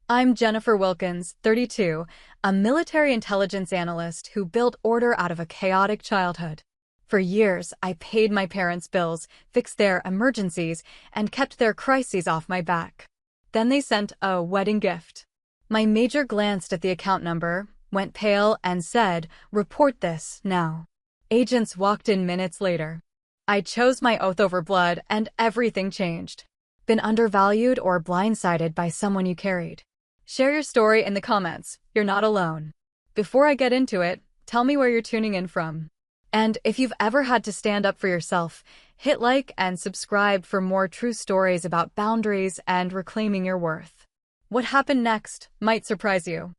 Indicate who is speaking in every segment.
Speaker 1: I'm Jennifer Wilkins, 32, a military intelligence analyst who built order out of a chaotic childhood. For years, I paid my parents' bills, fixed their emergencies, and kept their crises off my back. Then they sent a wedding gift. My major glanced at the account number, went pale, and said, "Report this, now." Agents walked in minutes later. I chose my oath over blood, and everything changed. Been undervalued or blindsided by someone you carried? Share your story in the comments. You're not alone. Before I get into it, tell me where you're tuning in from. And if you've ever had to stand up for yourself, hit like and subscribe for more true stories about boundaries and reclaiming your worth. What happened next might surprise you.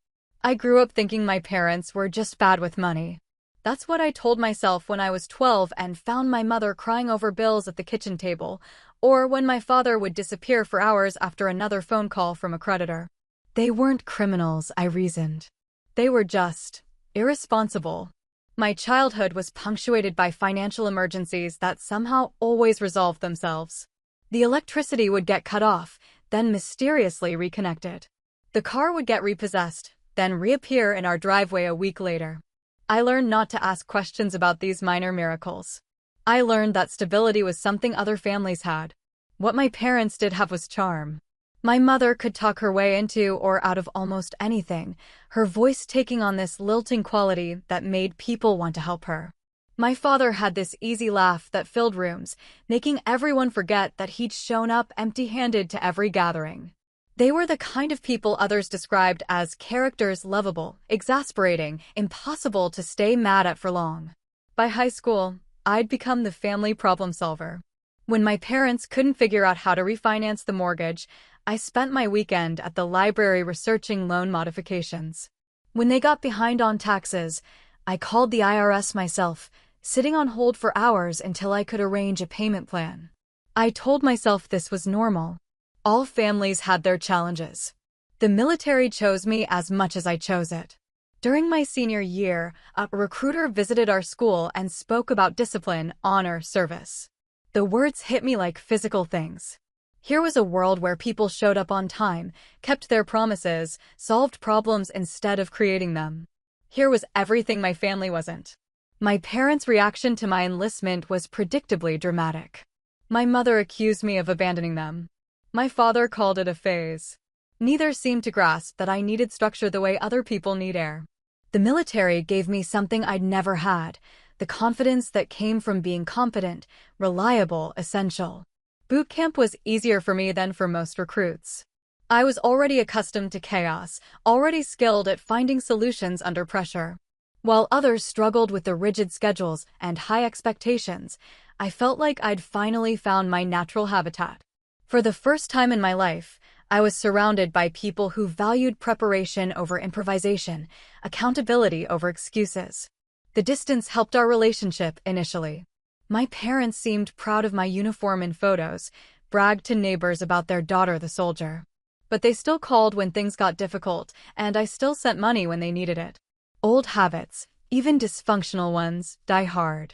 Speaker 1: I grew up thinking my parents were just bad with money. That's what I told myself when I was 12 and found my mother crying over bills at the kitchen table, or when my father would disappear for hours after another phone call from a creditor. They weren't criminals, I reasoned. They were just irresponsible. My childhood was punctuated by financial emergencies that somehow always resolved themselves. The electricity would get cut off, then mysteriously reconnected. The car would get repossessed, then reappear in our driveway a week later. I learned not to ask questions about these minor miracles. I learned that stability was something other families had. What my parents did have was charm. My mother could talk her way into or out of almost anything, her voice taking on this lilting quality that made people want to help her. My father had this easy laugh that filled rooms, making everyone forget that he'd shown up empty-handed to every gathering. They were the kind of people others described as characters lovable, exasperating, impossible to stay mad at for long. By high school, I'd become the family problem solver. When my parents couldn't figure out how to refinance the mortgage, I spent my weekend at the library researching loan modifications. When they got behind on taxes, I called the IRS myself, sitting on hold for hours until I could arrange a payment plan. I told myself this was normal. All families had their challenges. The military chose me as much as I chose it. During my senior year, a recruiter visited our school and spoke about discipline, honor, service. The words hit me like physical things. Here was a world where people showed up on time, kept their promises, solved problems instead of creating them. Here was everything my family wasn't. My parents' reaction to my enlistment was predictably dramatic. My mother accused me of abandoning them. My father called it a phase. Neither seemed to grasp that I needed structure the way other people need air. The military gave me something I'd never had, the confidence that came from being competent, reliable, essential. Boot camp was easier for me than for most recruits. I was already accustomed to chaos, already skilled at finding solutions under pressure. While others struggled with the rigid schedules and high expectations, I felt like I'd finally found my natural habitat. For the first time in my life, I was surrounded by people who valued preparation over improvisation, accountability over excuses. The distance helped our relationship initially. My parents seemed proud of my uniform in photos, bragged to neighbors about their daughter the soldier. But they still called when things got difficult, and I still sent money when they needed it. Old habits, even dysfunctional ones, die hard.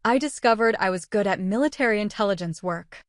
Speaker 1: I discovered I was good at military intelligence work.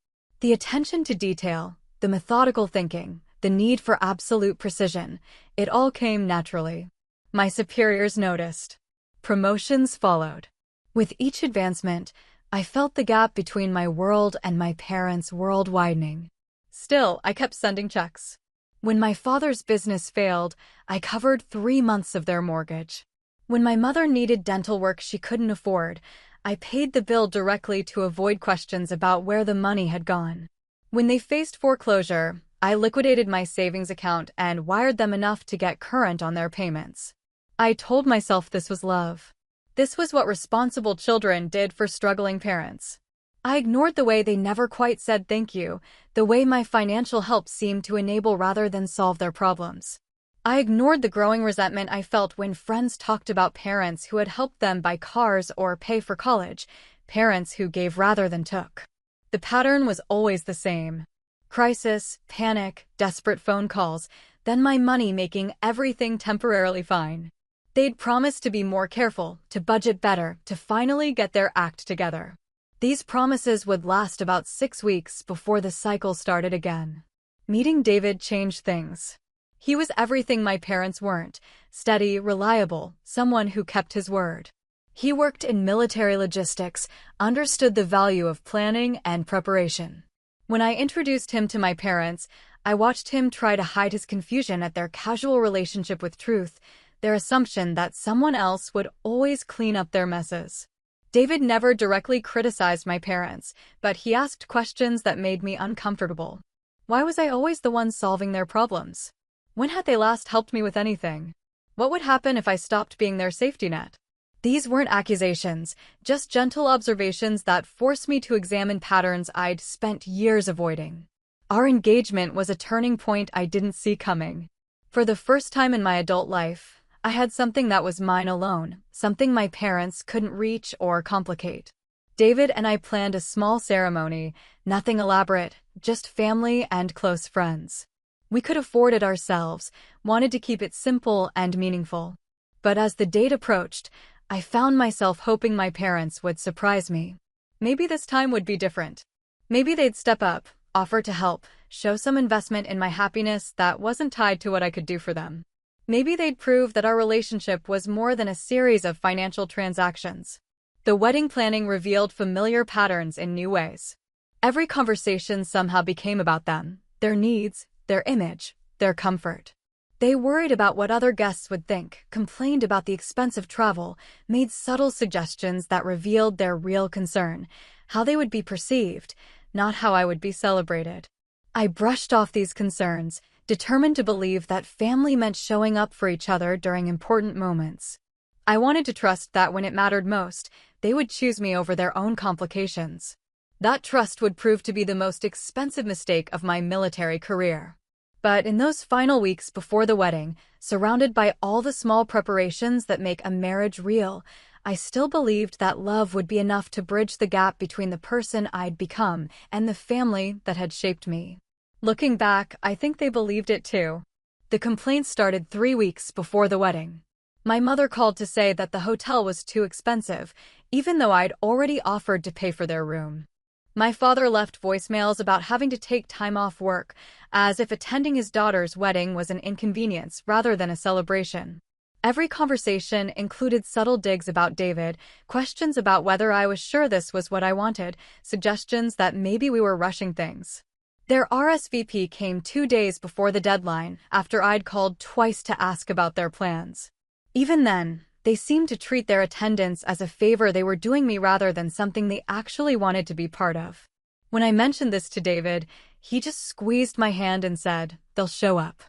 Speaker 1: The attention to detail, the methodical thinking, the need for absolute precision, it all came naturally. My superiors noticed. Promotions followed. With each advancement, I felt the gap between my world and my parents' world widening. Still, I kept sending checks. When my father's business failed, I covered 3 months of their mortgage. When my mother needed dental work she couldn't afford, I paid the bill directly to avoid questions about where the money had gone. When they faced foreclosure, I liquidated my savings account and wired them enough to get current on their payments. I told myself this was love. This was what responsible children did for struggling parents. I ignored the way they never quite said thank you, the way my financial help seemed to enable rather than solve their problems. I ignored the growing resentment I felt when friends talked about parents who had helped them buy cars or pay for college, parents who gave rather than took. The pattern was always the same. Crisis, panic, desperate phone calls, then my money making everything temporarily fine. They'd promised to be more careful, to budget better, to finally get their act together. These promises would last about 6 weeks before the cycle started again. Meeting David changed things. He was everything my parents weren't: steady, reliable, someone who kept his word. He worked in military logistics, understood the value of planning and preparation. When I introduced him to my parents, I watched him try to hide his confusion at their casual relationship with truth, their assumption that someone else would always clean up their messes. David never directly criticized my parents, but he asked questions that made me uncomfortable. Why was I always the one solving their problems? When had they last helped me with anything? What would happen if I stopped being their safety net? These weren't accusations, just gentle observations that forced me to examine patterns I'd spent years avoiding. Our engagement was a turning point I didn't see coming. For the first time in my adult life, I had something that was mine alone, something my parents couldn't reach or complicate. David and I planned a small ceremony, nothing elaborate, just family and close friends. We could afford it ourselves, wanted to keep it simple and meaningful. But as the date approached, I found myself hoping my parents would surprise me. Maybe this time would be different. Maybe they'd step up, offer to help, show some investment in my happiness that wasn't tied to what I could do for them. Maybe they'd prove that our relationship was more than a series of financial transactions. The wedding planning revealed familiar patterns in new ways. Every conversation somehow became about them, their needs, their image, their comfort. They worried about what other guests would think, complained about the expense of travel, made subtle suggestions that revealed their real concern, how they would be perceived, not how I would be celebrated. I brushed off these concerns, determined to believe that family meant showing up for each other during important moments. I wanted to trust that when it mattered most, they would choose me over their own complications. That trust would prove to be the most expensive mistake of my military career. But in those final weeks before the wedding, surrounded by all the small preparations that make a marriage real, I still believed that love would be enough to bridge the gap between the person I'd become and the family that had shaped me. Looking back, I think they believed it too. The complaints started 3 weeks before the wedding. My mother called to say that the hotel was too expensive, even though I'd already offered to pay for their room. My father left voicemails about having to take time off work, as if attending his daughter's wedding was an inconvenience rather than a celebration. Every conversation included subtle digs about David, questions about whether I was sure this was what I wanted, suggestions that maybe we were rushing things. Their RSVP came 2 days before the deadline, after I'd called twice to ask about their plans. Even then, they seemed to treat their attendance as a favor they were doing me rather than something they actually wanted to be part of. When I mentioned this to David, he just squeezed my hand and said, "They'll show up.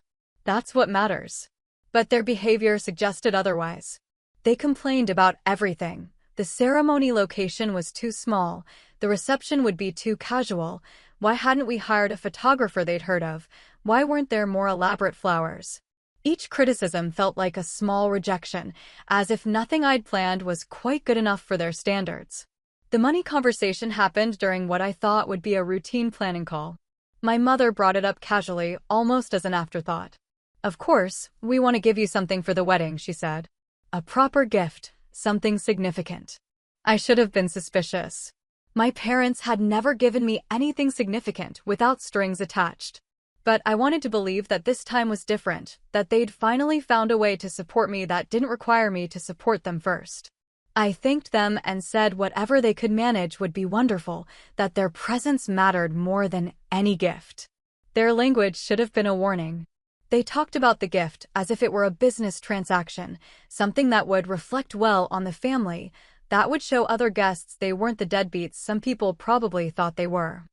Speaker 1: That's what matters." But their behavior suggested otherwise. They complained about everything. The ceremony location was too small, the reception would be too casual, why hadn't we hired a photographer they'd heard of, why weren't there more elaborate flowers? Each criticism felt like a small rejection, as if nothing I'd planned was quite good enough for their standards. The money conversation happened during what I thought would be a routine planning call. My mother brought it up casually, almost as an afterthought. "Of course, we want to give you something for the wedding," she said. "A proper gift, something significant." I should have been suspicious. My parents had never given me anything significant without strings attached. But I wanted to believe that this time was different, that they'd finally found a way to support me that didn't require me to support them first. I thanked them and said whatever they could manage would be wonderful, that their presence mattered more than any gift. Their language should have been a warning. They talked about the gift as if it were a business transaction, something that would reflect well on the family, that would show other guests they weren't the deadbeats some people probably thought they were.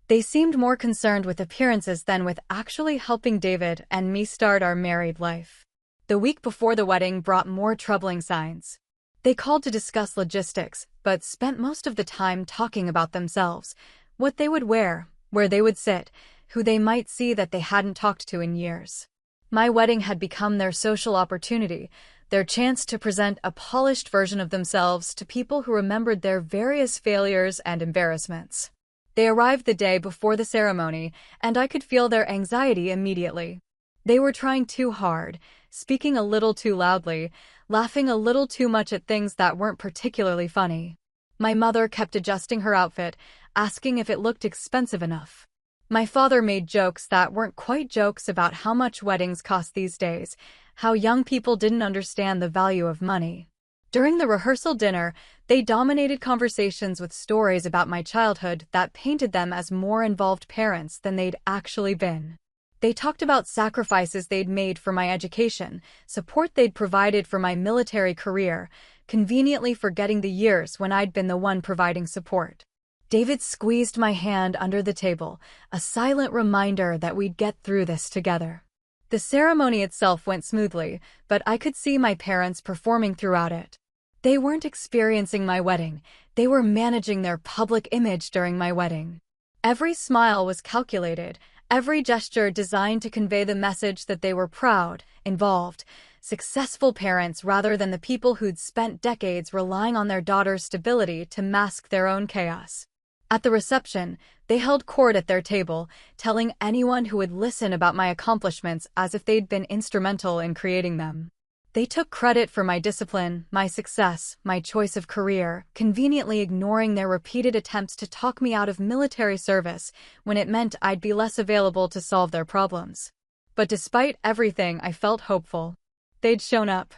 Speaker 1: They seemed more concerned with appearances than with actually helping David and me start our married life. The week before the wedding brought more troubling signs. They called to discuss logistics, but spent most of the time talking about themselves, what they would wear, where they would sit, who they might see that they hadn't talked to in years. My wedding had become their social opportunity, their chance to present a polished version of themselves to people who remembered their various failures and embarrassments. They arrived the day before the ceremony, and I could feel their anxiety immediately. They were trying too hard, speaking a little too loudly, laughing a little too much at things that weren't particularly funny. My mother kept adjusting her outfit, asking if it looked expensive enough. My father made jokes that weren't quite jokes about how much weddings cost these days, how young people didn't understand the value of money. During the rehearsal dinner, they dominated conversations with stories about my childhood that painted them as more involved parents than they'd actually been. They talked about sacrifices they'd made for my education, support they'd provided for my military career, conveniently forgetting the years when I'd been the one providing support. David squeezed my hand under the table, a silent reminder that we'd get through this together. The ceremony itself went smoothly, but I could see my parents performing throughout it. They weren't experiencing my wedding, they were managing their public image during my wedding. Every smile was calculated, every gesture designed to convey the message that they were proud, involved, successful parents rather than the people who'd spent decades relying on their daughter's stability to mask their own chaos. At the reception, they held court at their table, telling anyone who would listen about my accomplishments as if they'd been instrumental in creating them. They took credit for my discipline, my success, my choice of career, conveniently ignoring their repeated attempts to talk me out of military service when it meant I'd be less available to solve their problems. But despite everything, I felt hopeful. They'd shown up.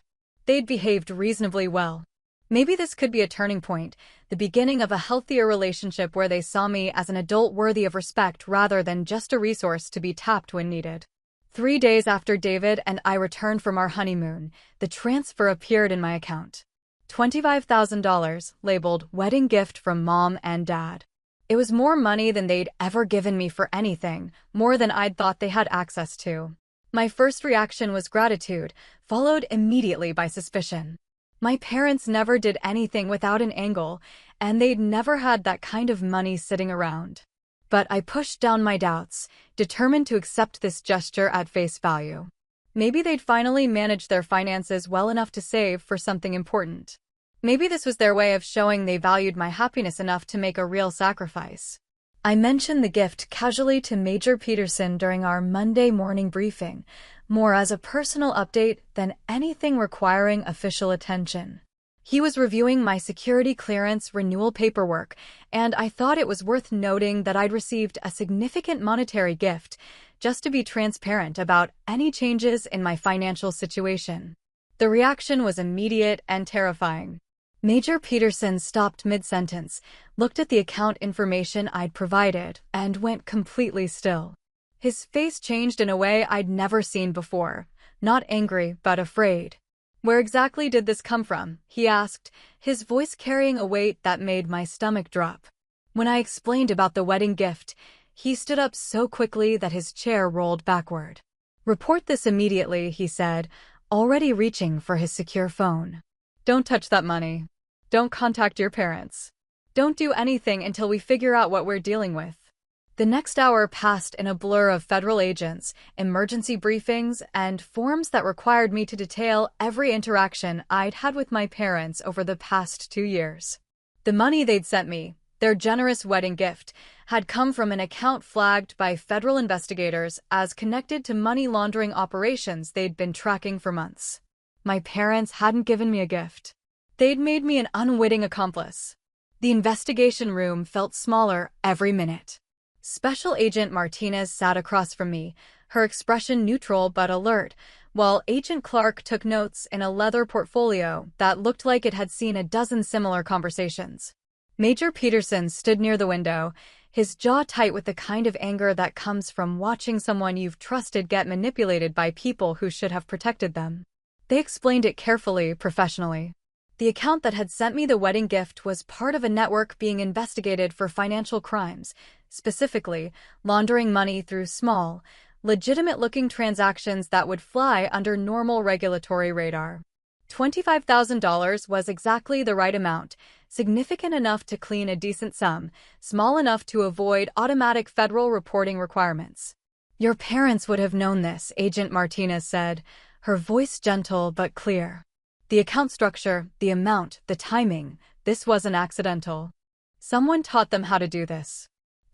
Speaker 1: They'd behaved reasonably well. Maybe this could be a turning point, the beginning of a healthier relationship where they saw me as an adult worthy of respect rather than just a resource to be tapped when needed. 3 days after David and I returned from our honeymoon, the transfer appeared in my account. $25,000, labeled Wedding Gift from Mom and Dad. It was more money than they'd ever given me for anything, more than I'd thought they had access to. My first reaction was gratitude, followed immediately by suspicion. My parents never did anything without an angle, and they'd never had that kind of money sitting around. But I pushed down my doubts, determined to accept this gesture at face value. Maybe they'd finally managed their finances well enough to save for something important. Maybe this was their way of showing they valued my happiness enough to make a real sacrifice. I mentioned the gift casually to Major Peterson during our Monday morning briefing, more as a personal update than anything requiring official attention. He was reviewing my security clearance renewal paperwork, and I thought it was worth noting that I'd received a significant monetary gift, just to be transparent about any changes in my financial situation. The reaction was immediate and terrifying. Major Peterson stopped mid-sentence, looked at the account information I'd provided, and went completely still. His face changed in a way I'd never seen before, not angry but afraid. "Where exactly did this come from?" he asked, his voice carrying a weight that made my stomach drop. When I explained about the wedding gift, he stood up so quickly that his chair rolled backward. "Report this immediately," he said, already reaching for his secure phone. "Don't touch that money. Don't contact your parents. Don't do anything until we figure out what we're dealing with." The next hour passed in a blur of federal agents, emergency briefings, and forms that required me to detail every interaction I'd had with my parents over the past 2 years. The money they'd sent me, their generous wedding gift, had come from an account flagged by federal investigators as connected to money laundering operations they'd been tracking for months. My parents hadn't given me a gift. They'd made me an unwitting accomplice. The investigation room felt smaller every minute. Special Agent Martinez sat across from me, her expression neutral but alert, while Agent Clark took notes in a leather portfolio that looked like it had seen a dozen similar conversations. Major Peterson stood near the window, his jaw tight with the kind of anger that comes from watching someone you've trusted get manipulated by people who should have protected them. They explained it carefully, professionally. The account that had sent me the wedding gift was part of a network being investigated for financial crimes, specifically laundering money through small, legitimate-looking transactions that would fly under normal regulatory radar. $25,000 was exactly the right amount, significant enough to clean a decent sum, small enough to avoid automatic federal reporting requirements. "Your parents would have known this," Agent Martinez said, her voice gentle but clear. "The account structure, the amount, the timing, this wasn't accidental. Someone taught them how to do this."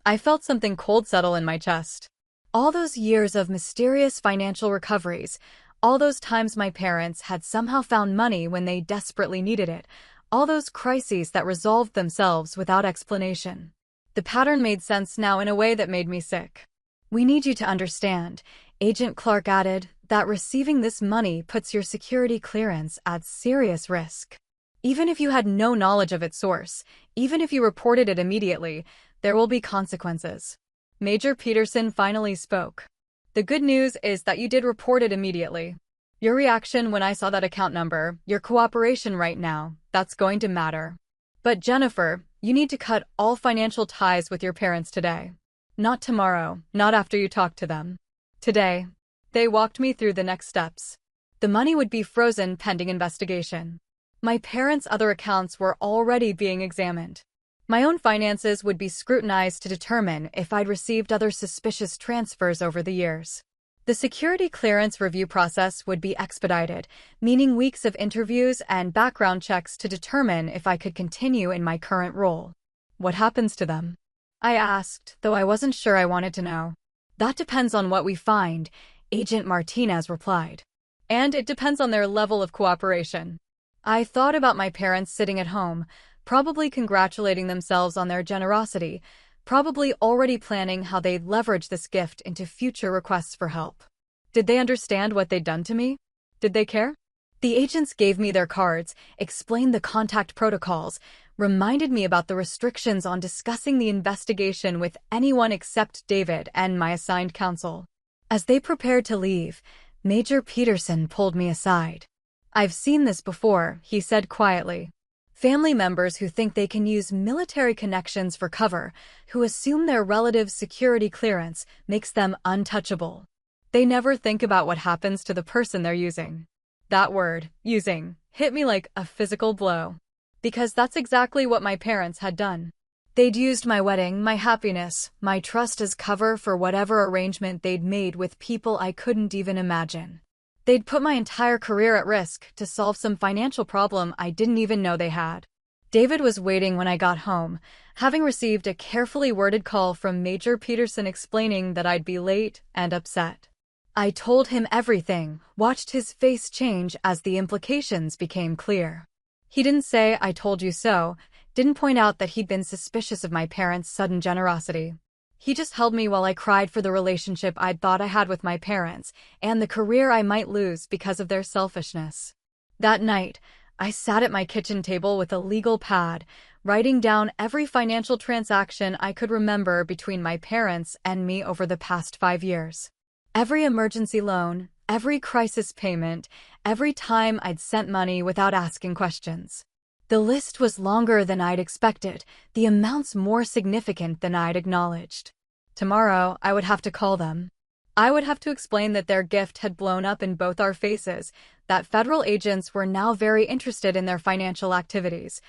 Speaker 1: I felt something cold settle in my chest. All those years of mysterious financial recoveries, all those times my parents had somehow found money when they desperately needed it, all those crises that resolved themselves without explanation. The pattern made sense now in a way that made me sick. "We need you to understand," Agent Clark added, "that receiving this money puts your security clearance at serious risk. Even if you had no knowledge of its source, even if you reported it immediately, there will be consequences." Major Peterson finally spoke. "The good news is that you did report it immediately. Your reaction when I saw that account number, your cooperation right now, that's going to matter. But Jennifer, you need to cut all financial ties with your parents today. Not tomorrow, not after you talk to them. Today." They walked me through the next steps. The money would be frozen pending investigation. My parents' other accounts were already being examined. My own finances would be scrutinized to determine if I'd received other suspicious transfers over the years. The security clearance review process would be expedited, meaning weeks of interviews and background checks to determine if I could continue in my current role. "What happens to them?" I asked, though I wasn't sure I wanted to know. "That depends on what we find," Agent Martinez replied. "And it depends on their level of cooperation." I thought about my parents sitting at home, probably congratulating themselves on their generosity, probably already planning how they'd leverage this gift into future requests for help. Did they understand what they'd done to me? Did they care? The agents gave me their cards, explained the contact protocols, reminded me about the restrictions on discussing the investigation with anyone except David and my assigned counsel. As they prepared to leave, Major Peterson pulled me aside. "I've seen this before," he said quietly. "Family members who think they can use military connections for cover, who assume their relatives' security clearance makes them untouchable. They never think about what happens to the person they're using." That word, using, hit me like a physical blow. Because that's exactly what my parents had done. They'd used my wedding, my happiness, my trust as cover for whatever arrangement they'd made with people I couldn't even imagine. They'd put my entire career at risk to solve some financial problem I didn't even know they had. David was waiting when I got home, having received a carefully worded call from Major Peterson explaining that I'd be late and upset. I told him everything, watched his face change as the implications became clear. He didn't say, "I told you so," didn't point out that he'd been suspicious of my parents' sudden generosity. He just held me while I cried for the relationship I'd thought I had with my parents, and the career I might lose because of their selfishness. That night, I sat at my kitchen table with a legal pad, writing down every financial transaction I could remember between my parents and me over the past 5 years. Every emergency loan, every crisis payment, every time I'd sent money without asking questions. The list was longer than I'd expected, the amounts more significant than I'd acknowledged. Tomorrow, I would have to call them. I would have to explain that their gift had blown up in both our faces, that federal agents were now very interested in their financial activities,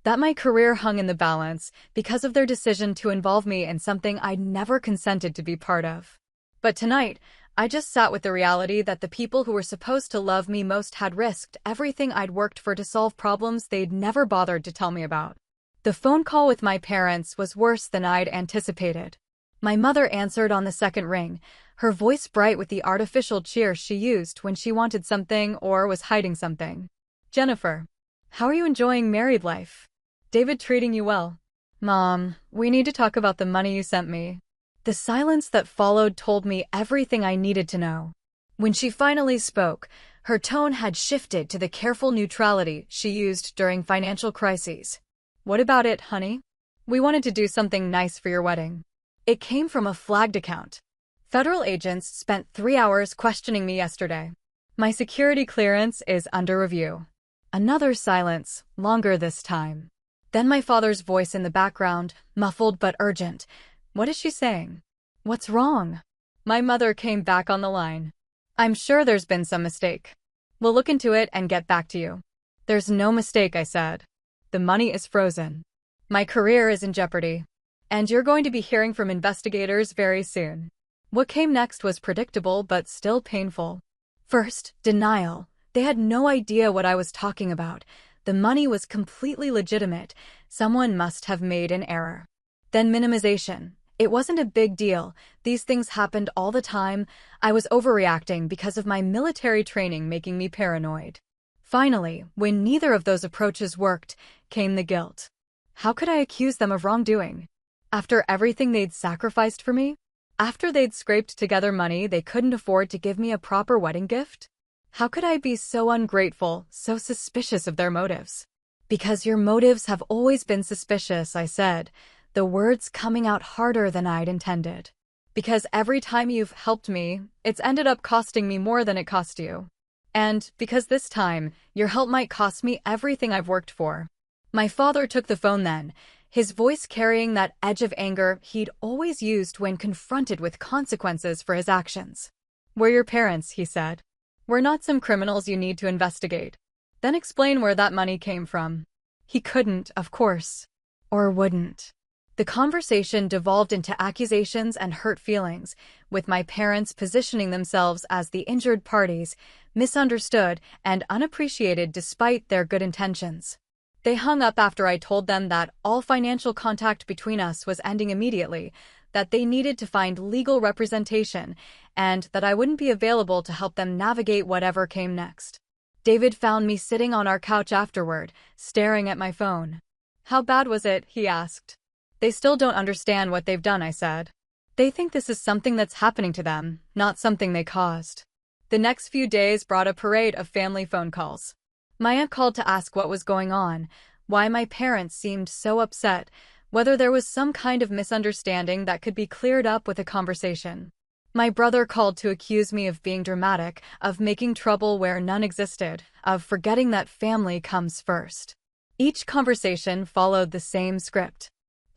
Speaker 1: that my career hung in the balance because of their decision to involve me in something I'd never consented to be part of. But tonight, I just sat with the reality that the people who were supposed to love me most had risked everything I'd worked for to solve problems they'd never bothered to tell me about. The phone call with my parents was worse than I'd anticipated. My mother answered on the second ring, her voice bright with the artificial cheer she used when she wanted something or was hiding something. "Jennifer, how are you enjoying married life? David treating you well?" "Mom, we need to talk about the money you sent me." The silence that followed told me everything I needed to know. When she finally spoke, her tone had shifted to the careful neutrality she used during financial crises. "What about it, honey? We wanted to do something nice for your wedding." It came from a flagged account. "Federal agents spent 3 hours questioning me yesterday. My security clearance is under review." Another silence, longer this time. Then my father's voice in the background, muffled but urgent. "What is she saying? What's wrong?" My mother came back on the line. "I'm sure there's been some mistake. We'll look into it and get back to you." "There's no mistake," I said. "The money is frozen. My career is in jeopardy. And you're going to be hearing from investigators very soon." What came next was predictable but still painful. First, denial. They had no idea what I was talking about. The money was completely legitimate. Someone must have made an error. Then minimization. It wasn't a big deal. These things happened all the time. I was overreacting because of my military training making me paranoid. Finally, when neither of those approaches worked, came the guilt. How could I accuse them of wrongdoing? After everything they'd sacrificed for me? After they'd scraped together money they couldn't afford to give me a proper wedding gift? How could I be so ungrateful, so suspicious of their motives? Because your motives have always been suspicious, I said, the words coming out harder than I'd intended. Because every time you've helped me, it's ended up costing me more than it cost you. And because this time, your help might cost me everything I've worked for. My father took the phone then, his voice carrying that edge of anger he'd always used when confronted with consequences for his actions. "We're your parents," he said. "We're not some criminals you need to investigate. Then explain where that money came from." He couldn't, of course. Or wouldn't. The conversation devolved into accusations and hurt feelings, with my parents positioning themselves as the injured parties, misunderstood and unappreciated despite their good intentions. They hung up after I told them that all financial contact between us was ending immediately, that they needed to find legal representation, and that I wouldn't be available to help them navigate whatever came next. David found me sitting on our couch afterward, staring at my phone. "How bad was it?" he asked. "They still don't understand what they've done," I said. "They think this is something that's happening to them, not something they caused." The next few days brought a parade of family phone calls. My aunt called to ask what was going on, why my parents seemed so upset, whether there was some kind of misunderstanding that could be cleared up with a conversation. My brother called to accuse me of being dramatic, of making trouble where none existed, of forgetting that family comes first. Each conversation followed the same script.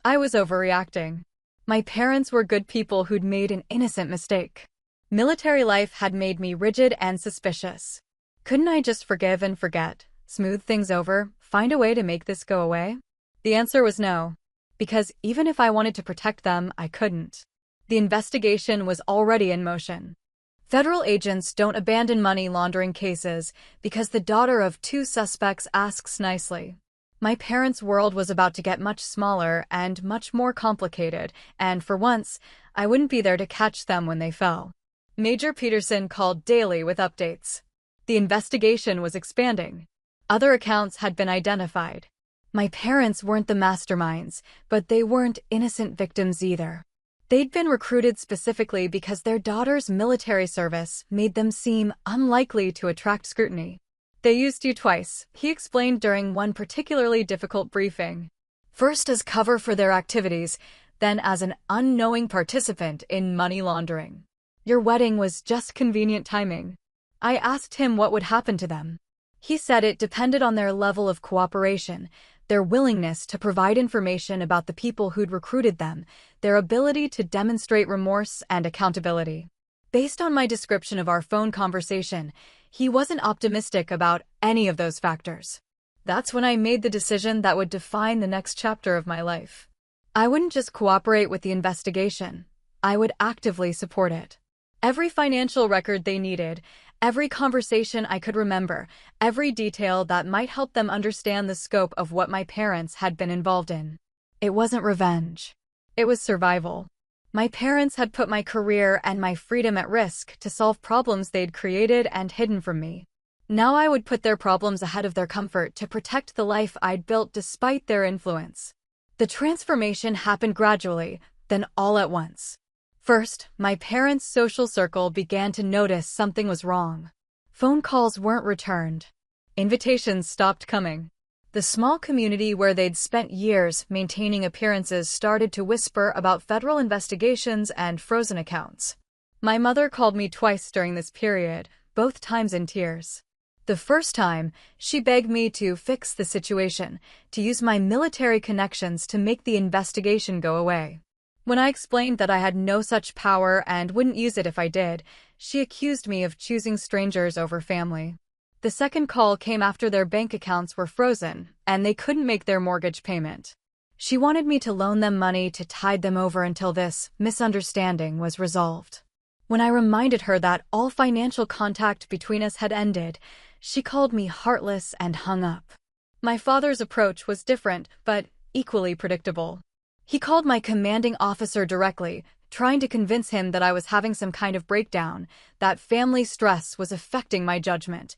Speaker 1: I was overreacting. My parents were good people who'd made an innocent mistake. Military life had made me rigid and suspicious. Couldn't I just forgive and forget, smooth things over, find a way to make this go away? The answer was no. Because even if I wanted to protect them, I couldn't. The investigation was already in motion. Federal agents don't abandon money laundering cases because the daughter of two suspects asks nicely. My parents' world was about to get much smaller and much more complicated, and for once, I wouldn't be there to catch them when they fell. Major Peterson called daily with updates. The investigation was expanding. Other accounts had been identified. My parents weren't the masterminds, but they weren't innocent victims either. They'd been recruited specifically because their daughter's military service made them seem unlikely to attract scrutiny. "They used you twice," he explained during one particularly difficult briefing. "First as cover for their activities, then as an unknowing participant in money laundering. Your wedding was just convenient timing." I asked him what would happen to them. He said it depended on their level of cooperation, their willingness to provide information about the people who'd recruited them, their ability to demonstrate remorse and accountability. Based on my description of our phone conversation, he wasn't optimistic about any of those factors. That's when I made the decision that would define the next chapter of my life. I wouldn't just cooperate with the investigation. I would actively support it. Every financial record they needed, every conversation I could remember, every detail that might help them understand the scope of what my parents had been involved in. It wasn't revenge. It was survival. My parents had put my career and my freedom at risk to solve problems they'd created and hidden from me. Now I would put their problems ahead of their comfort to protect the life I'd built despite their influence. The transformation happened gradually, then all at once. First, my parents' social circle began to notice something was wrong. Phone calls weren't returned. Invitations stopped coming. The small community where they'd spent years maintaining appearances started to whisper about federal investigations and frozen accounts. My mother called me twice during this period, both times in tears. The first time, she begged me to fix the situation, to use my military connections to make the investigation go away. When I explained that I had no such power and wouldn't use it if I did, she accused me of choosing strangers over family. The second call came after their bank accounts were frozen, and they couldn't make their mortgage payment. She wanted me to loan them money to tide them over until this misunderstanding was resolved. When I reminded her that all financial contact between us had ended, she called me heartless and hung up. My father's approach was different, but equally predictable. He called my commanding officer directly, trying to convince him that I was having some kind of breakdown, that family stress was affecting my judgment.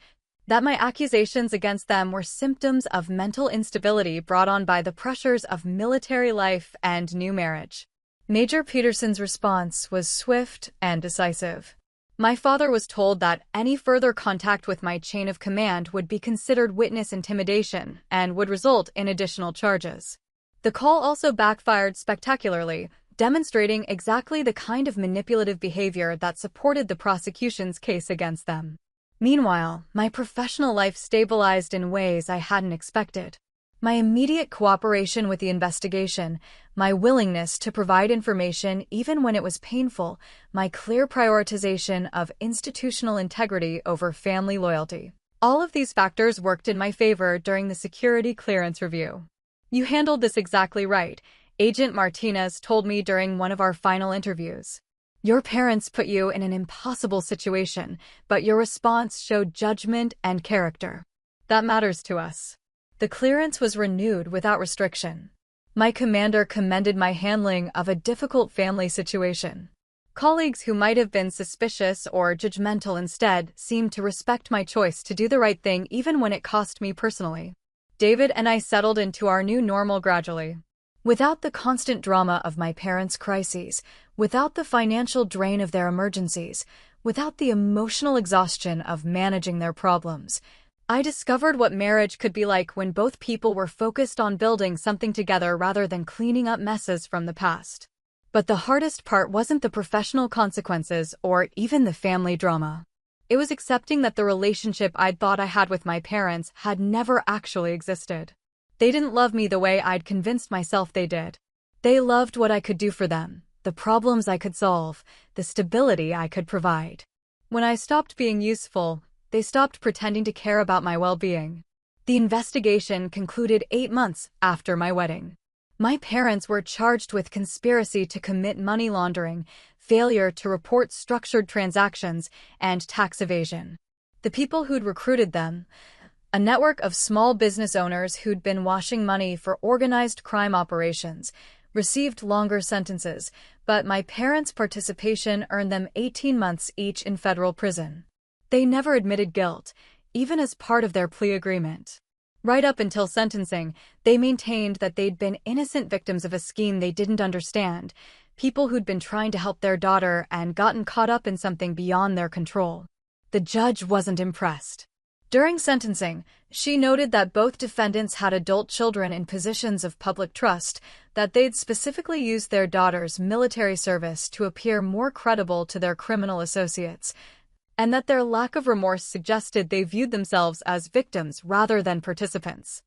Speaker 1: that my accusations against them were symptoms of mental instability brought on by the pressures of military life and new marriage. Major Peterson's response was swift and decisive. My father was told that any further contact with my chain of command would be considered witness intimidation and would result in additional charges. The call also backfired spectacularly, demonstrating exactly the kind of manipulative behavior that supported the prosecution's case against them. Meanwhile, my professional life stabilized in ways I hadn't expected. My immediate cooperation with the investigation, my willingness to provide information even when it was painful, my clear prioritization of institutional integrity over family loyalty. All of these factors worked in my favor during the security clearance review. "You handled this exactly right," Agent Martinez told me during one of our final interviews. "Your parents put you in an impossible situation, but your response showed judgment and character. That matters to us." The clearance was renewed without restriction. My commander commended my handling of a difficult family situation. Colleagues who might have been suspicious or judgmental instead seemed to respect my choice to do the right thing even when it cost me personally. David and I settled into our new normal gradually. Without the constant drama of my parents' crises, without the financial drain of their emergencies, without the emotional exhaustion of managing their problems, I discovered what marriage could be like when both people were focused on building something together rather than cleaning up messes from the past. But the hardest part wasn't the professional consequences or even the family drama. It was accepting that the relationship I'd thought I had with my parents had never actually existed. They didn't love me the way I'd convinced myself they did. They loved what I could do for them, the problems I could solve, the stability I could provide. When I stopped being useful, they stopped pretending to care about my well-being. The investigation concluded 8 months after my wedding. My parents were charged with conspiracy to commit money laundering, failure to report structured transactions, and tax evasion. The people who'd recruited them, a network of small business owners who'd been washing money for organized crime operations, received longer sentences, but my parents' participation earned them 18 months each in federal prison. They never admitted guilt, even as part of their plea agreement. Right up until sentencing, they maintained that they'd been innocent victims of a scheme they didn't understand, people who'd been trying to help their daughter and gotten caught up in something beyond their control. The judge wasn't impressed. During sentencing, she noted that both defendants had adult children in positions of public trust, that they'd specifically used their daughter's military service to appear more credible to their criminal associates, and that their lack of remorse suggested they viewed themselves as victims rather than participants.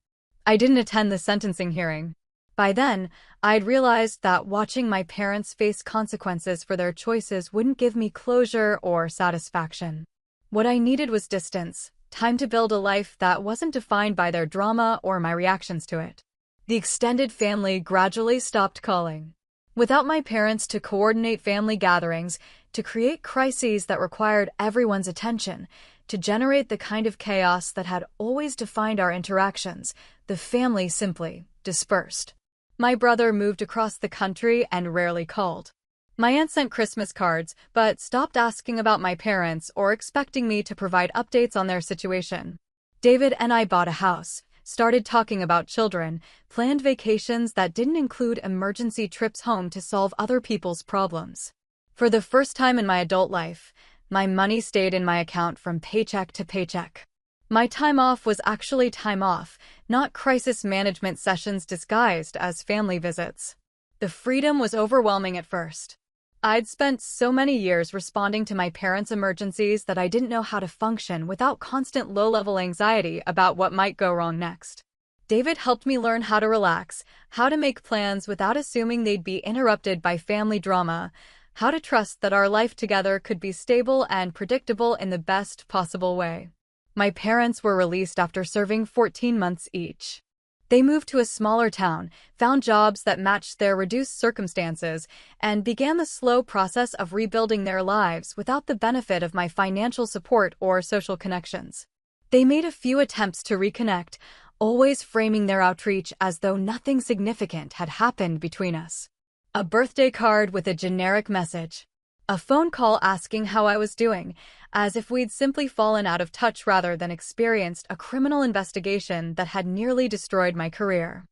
Speaker 1: I didn't attend the sentencing hearing. By then, I'd realized that watching my parents face consequences for their choices wouldn't give me closure or satisfaction. What I needed was distance, time to build a life that wasn't defined by their drama or my reactions to it. The extended family gradually stopped calling. Without my parents to coordinate family gatherings, to create crises that required everyone's attention, to generate the kind of chaos that had always defined our interactions, the family simply dispersed. My brother moved across the country and rarely called. My aunt sent Christmas cards, but stopped asking about my parents or expecting me to provide updates on their situation. David and I bought a house, started talking about children, planned vacations that didn't include emergency trips home to solve other people's problems. For the first time in my adult life, my money stayed in my account from paycheck to paycheck. My time off was actually time off, not crisis management sessions disguised as family visits. The freedom was overwhelming at first. I'd spent so many years responding to my parents' emergencies that I didn't know how to function without constant low-level anxiety about what might go wrong next. David helped me learn how to relax, how to make plans without assuming they'd be interrupted by family drama, how to trust that our life together could be stable and predictable in the best possible way. My parents were released after serving 14 months each. They moved to a smaller town, found jobs that matched their reduced circumstances, and began the slow process of rebuilding their lives without the benefit of my financial support or social connections. They made a few attempts to reconnect, always framing their outreach as though nothing significant had happened between us. A birthday card with a generic message. A phone call asking how I was doing, as if we'd simply fallen out of touch rather than experienced a criminal investigation that had nearly destroyed my career.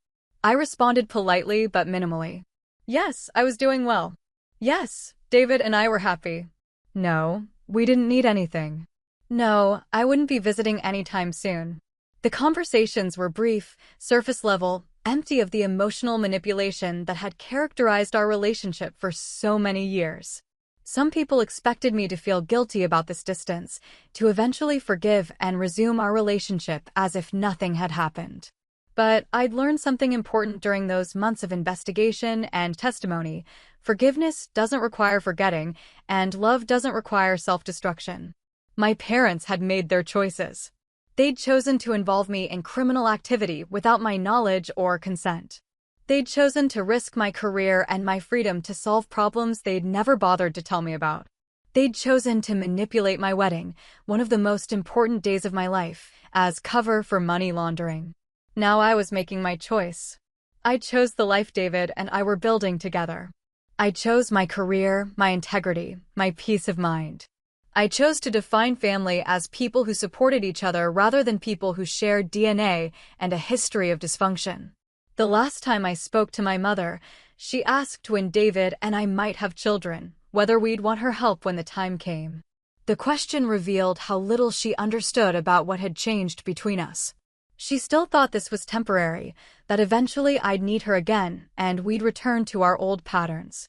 Speaker 1: I responded politely but minimally. Yes, I was doing well. Yes, David and I were happy. No, we didn't need anything. No, I wouldn't be visiting anytime soon. The conversations were brief, surface level, empty of the emotional manipulation that had characterized our relationship for so many years. Some people expected me to feel guilty about this distance, to eventually forgive and resume our relationship as if nothing had happened. But I'd learned something important during those months of investigation and testimony. Forgiveness doesn't require forgetting, and love doesn't require self-destruction. My parents had made their choices. They'd chosen to involve me in criminal activity without my knowledge or consent. They'd chosen to risk my career and my freedom to solve problems they'd never bothered to tell me about. They'd chosen to manipulate my wedding, one of the most important days of my life, as cover for money laundering. Now I was making my choice. I chose the life David and I were building together. I chose my career, my integrity, my peace of mind. I chose to define family as people who supported each other rather than people who shared DNA and a history of dysfunction. The last time I spoke to my mother, she asked when David and I might have children, whether we'd want her help when the time came. The question revealed how little she understood about what had changed between us. She still thought this was temporary, that eventually I'd need her again and we'd return to our old patterns.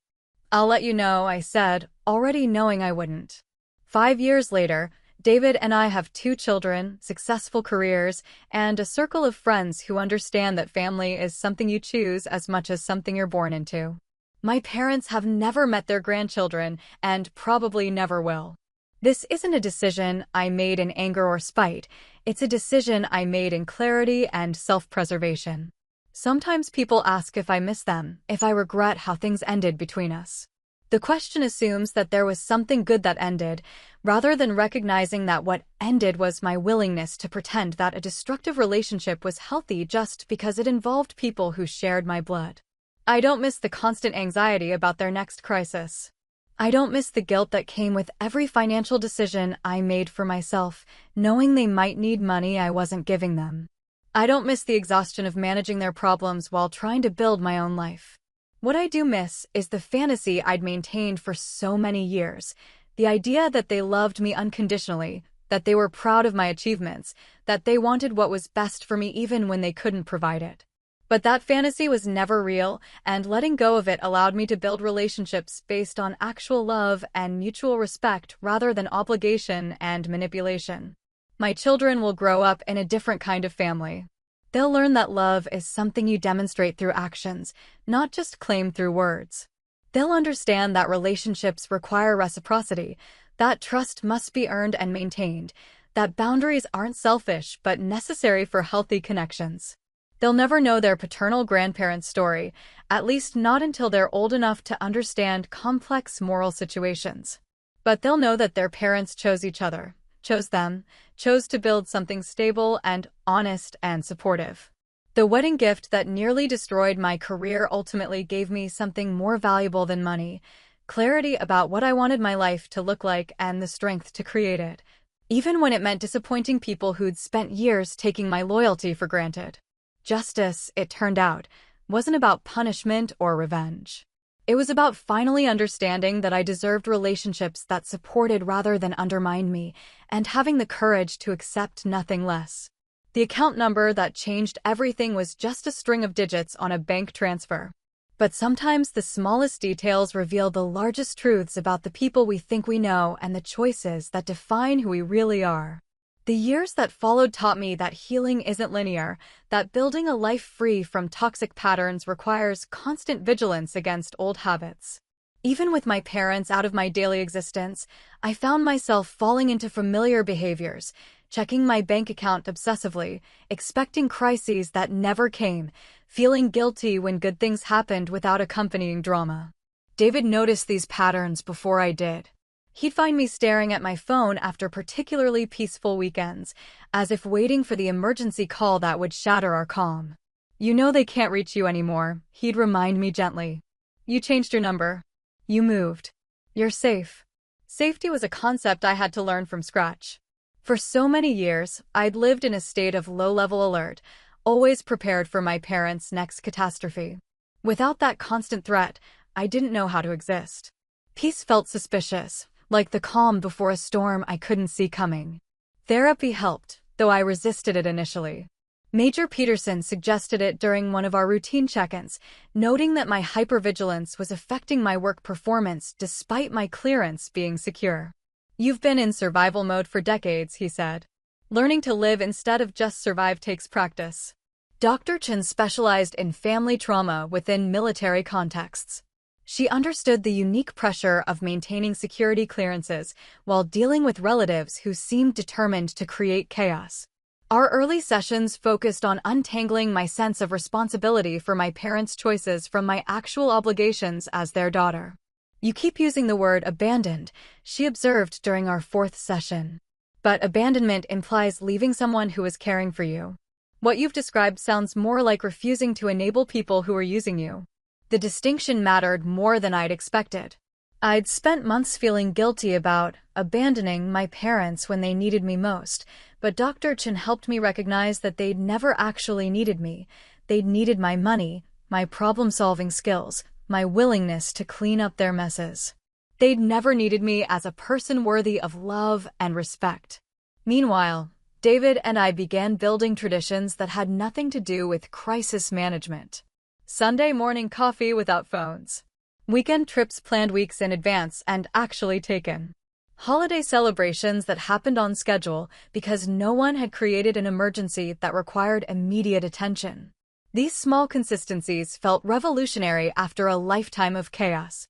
Speaker 1: I'll let you know, I said, already knowing I wouldn't. 5 years later, David and I have 2 children, successful careers, and a circle of friends who understand that family is something you choose as much as something you're born into. My parents have never met their grandchildren and probably never will. This isn't a decision I made in anger or spite. It's a decision I made in clarity and self-preservation. Sometimes people ask if I miss them, if I regret how things ended between us. The question assumes that there was something good that ended, rather than recognizing that what ended was my willingness to pretend that a destructive relationship was healthy just because it involved people who shared my blood. I don't miss the constant anxiety about their next crisis. I don't miss the guilt that came with every financial decision I made for myself, knowing they might need money I wasn't giving them. I don't miss the exhaustion of managing their problems while trying to build my own life. What I do miss is the fantasy I'd maintained for so many years, the idea that they loved me unconditionally, that they were proud of my achievements, that they wanted what was best for me even when they couldn't provide it. But that fantasy was never real, and letting go of it allowed me to build relationships based on actual love and mutual respect rather than obligation and manipulation. My children will grow up in a different kind of family. They'll learn that love is something you demonstrate through actions, not just claim through words. They'll understand that relationships require reciprocity, that trust must be earned and maintained, that boundaries aren't selfish but necessary for healthy connections. They'll never know their paternal grandparents' story, at least not until they're old enough to understand complex moral situations. But they'll know that their parents chose each other, chose them, chose to build something stable and honest and supportive. The wedding gift that nearly destroyed my career ultimately gave me something more valuable than money: clarity about what I wanted my life to look like and the strength to create it, even when it meant disappointing people who'd spent years taking my loyalty for granted. Justice, it turned out, wasn't about punishment or revenge. It was about finally understanding that I deserved relationships that supported rather than undermined me, and having the courage to accept nothing less. The account number that changed everything was just a string of digits on a bank transfer. But sometimes the smallest details reveal the largest truths about the people we think we know and the choices that define who we really are. The years that followed taught me that healing isn't linear, that building a life free from toxic patterns requires constant vigilance against old habits. Even with my parents out of my daily existence, I found myself falling into familiar behaviors, checking my bank account obsessively, expecting crises that never came, feeling guilty when good things happened without accompanying drama. David noticed these patterns before I did. He'd find me staring at my phone after particularly peaceful weekends, as if waiting for the emergency call that would shatter our calm. "You know they can't reach you anymore," he'd remind me gently. "You changed your number. You moved. You're safe. Safety was a concept I had to learn from scratch. For so many years, I'd lived in a state of low-level alert, always prepared for my parents' next catastrophe. Without that constant threat, I didn't know how to exist. Peace felt suspicious, like the calm before a storm I couldn't see coming. Therapy helped, though I resisted it initially. Major Peterson suggested it during one of our routine check-ins, noting that my hypervigilance was affecting my work performance despite my clearance being secure. You've been in survival mode for decades, he said. Learning to live instead of just survive takes practice. Dr. Chen specialized in family trauma within military contexts. She understood the unique pressure of maintaining security clearances while dealing with relatives who seemed determined to create chaos. Our early sessions focused on untangling my sense of responsibility for my parents' choices from my actual obligations as their daughter. You keep using the word abandoned, she observed during our fourth session. But abandonment implies leaving someone who is caring for you. What you've described sounds more like refusing to enable people who are using you. The distinction mattered more than I'd expected. I'd spent months feeling guilty about abandoning my parents when they needed me most, but Dr. Chen helped me recognize that they'd never actually needed me. They'd needed my money, my problem-solving skills, my willingness to clean up their messes. They'd never needed me as a person worthy of love and respect. Meanwhile, David and I began building traditions that had nothing to do with crisis management. Sunday morning coffee without phones. Weekend trips planned weeks in advance and actually taken. Holiday celebrations that happened on schedule because no one had created an emergency that required immediate attention. These small consistencies felt revolutionary after a lifetime of chaos.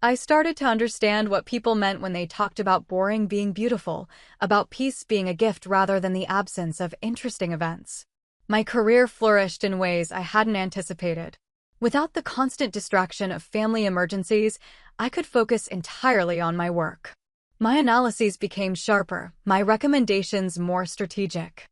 Speaker 1: I started to understand what people meant when they talked about boring being beautiful, about peace being a gift rather than the absence of interesting events. My career flourished in ways I hadn't anticipated. Without the constant distraction of family emergencies, I could focus entirely on my work. My analyses became sharper, my recommendations more strategic.